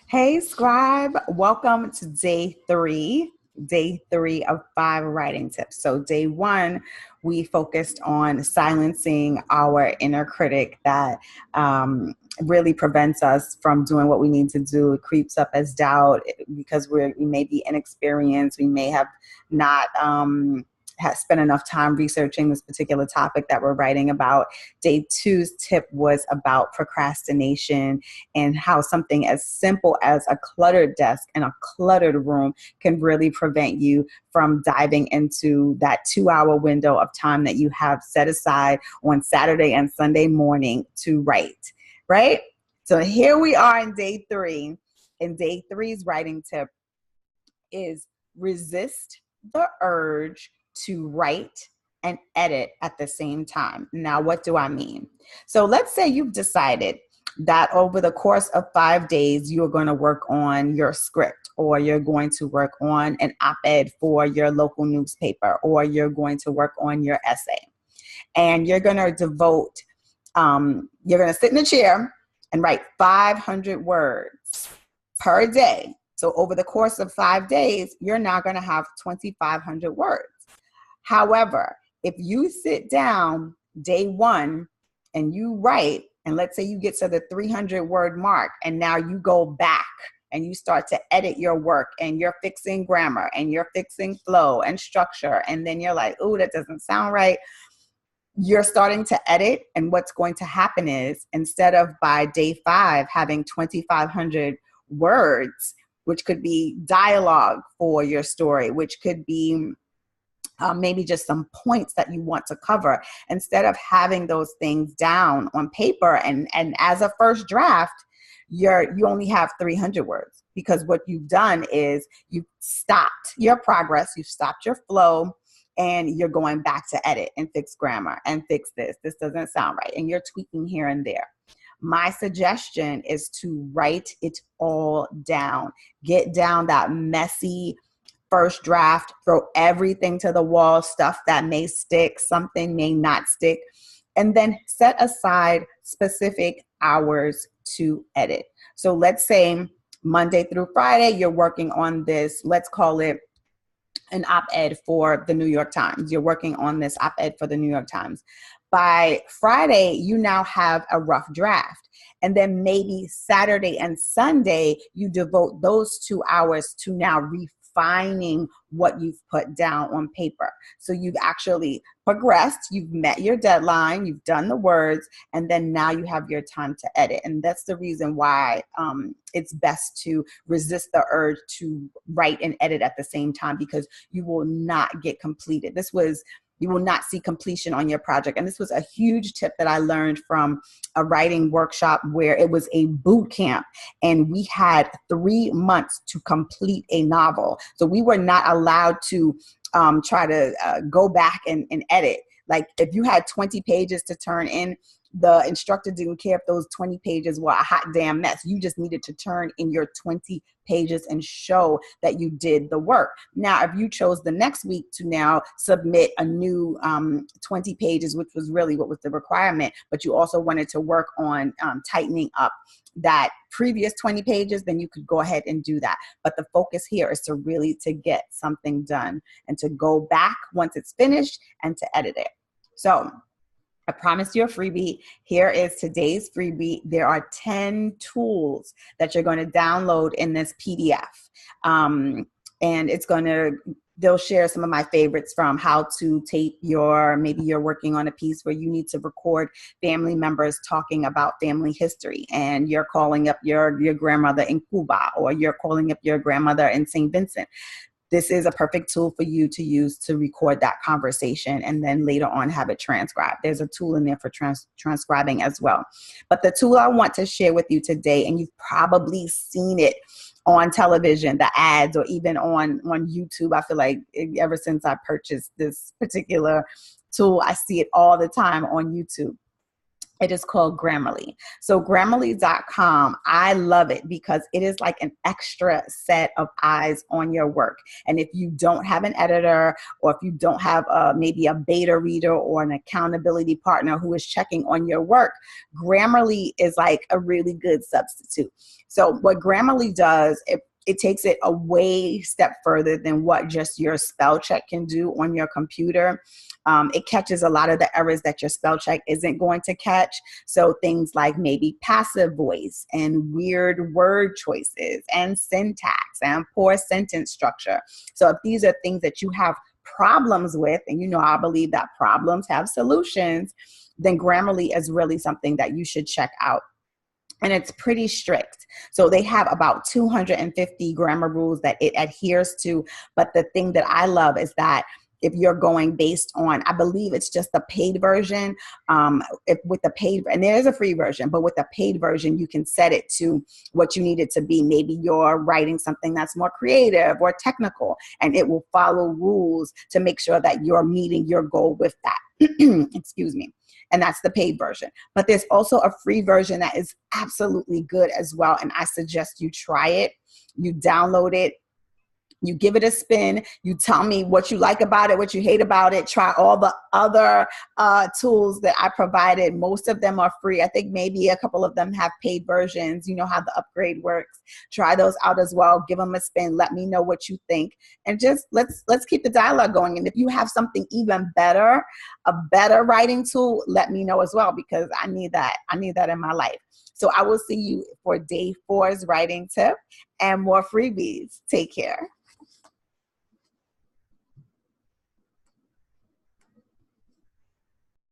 Hey, Scribe, welcome to day three of 5 writing tips. So, day one, we focused on silencing our inner critic that really prevents us from doing what we need to do. It creeps up as doubt because we may be inexperienced. We may have not. Has spent enough time researching this particular topic that we're writing about. Day two's tip was about procrastination and how something as simple as a cluttered desk and a cluttered room can really prevent you from diving into that 2 hour window of time that you have set aside on Saturday and Sunday morning to write, right? So here we are in day three. And day three's writing tip is resist the urge to write and edit at the same time. Now, what do I mean? So let's say you've decided that over the course of 5 days, you're going to work on your script, or you're going to work on an op-ed for your local newspaper, or you're going to work on your essay. And you're going to you're going to sit in a chair and write 500 words per day. So over the course of 5 days, you're now going to have 2,500 words. However, if you sit down day one and you write, and let's say you get to the 300 word mark, and now you go back and you start to edit your work, and you're fixing grammar and you're fixing flow and structure, and then you're like, oh, that doesn't sound right. You're starting to edit, and what's going to happen is, instead of by day 5 having 2,500 words, which could be dialogue for your story, which could be maybe just some points that you want to cover, instead of having those things down on paper and as a first draft, you only have 300 words, because what you've done is you've stopped your progress, you've stopped your flow, and you're going back to edit and fix grammar and fix this doesn't sound right, and you're tweaking here and there. My suggestion is to write it all down. Get down that messy first draft, throw everything to the wall, stuff that may stick, something may not stick, and then set aside specific hours to edit. So let's say Monday through Friday, you're working on this, let's call it an op-ed for the New York Times. You're working on this op-ed for the New York Times. By Friday, you now have a rough draft. And then maybe Saturday and Sunday, you devote those 2 hours to now refining what you've put down on paper. So you've actually progressed, you've met your deadline, you've done the words, and then now you have your time to edit. And that's the reason why it's best to resist the urge to write and edit at the same time, because you will not get completed. You will not see completion on your project. And this was a huge tip that I learned from a writing workshop where it was a boot camp, and we had 3 months to complete a novel. So we were not allowed to try to go back and edit. Like if you had 20 pages to turn in, the instructor didn't care if those 20 pages were a hot damn mess. You just needed to turn in your 20 pages and show that you did the work. Now, if you chose the next week to now submit a new 20 pages, which was really what was the requirement, but you also wanted to work on tightening up that previous 20 pages, then you could go ahead and do that. But the focus here is to get something done and to go back once it's finished and to edit it. So I promised you a freebie. Here is today's freebie. There are 10 tools that you're going to download in this PDF. And they'll share some of my favorites, from how to tape maybe you're working on a piece where you need to record family members talking about family history, and you're calling up your grandmother in Cuba, or you're calling up your grandmother in St. Vincent. This is a perfect tool for you to use to record that conversation and then later on have it transcribed. There's a tool in there for transcribing as well. But the tool I want to share with you today, and you've probably seen it on television, the ads, or even on YouTube. I feel like ever since I purchased this particular tool, I see it all the time on YouTube. It is called Grammarly. So Grammarly.com, I love it because it is like an extra set of eyes on your work. And if you don't have an editor, or if you don't have maybe a beta reader or an accountability partner who is checking on your work, Grammarly is like a really good substitute. So what Grammarly does, it takes it a way step further than what just your spell check can do on your computer. It catches a lot of the errors that your spell check isn't going to catch. So things like maybe passive voice and weird word choices and syntax and poor sentence structure. So if these are things that you have problems with, and I believe that problems have solutions, then Grammarly is really something that you should check out. And it's pretty strict. So they have about 250 grammar rules that it adheres to. But the thing that I love is that if you're going based on, I believe it's just the paid version, if with the paid, and there is a free version, but with the paid version, you can set it to what you need it to be. Maybe you're writing something that's more creative or technical, and it will follow rules to make sure that you're meeting your goal with that. Excuse me. And that's the paid version. But there's also a free version that is absolutely good as well. And I suggest you try it. You download it. You give it a spin. You tell me what you like about it, what you hate about it. Try all the other tools that I provided. Most of them are free. I think maybe a couple of them have paid versions. You know how the upgrade works. Try those out as well. Give them a spin. Let me know what you think. And just let's keep the dialogue going. And if you have something even better, a better writing tool, let me know as well, because I need that. I need that in my life. So I will see you for day 4's writing tip and more freebies. Take care.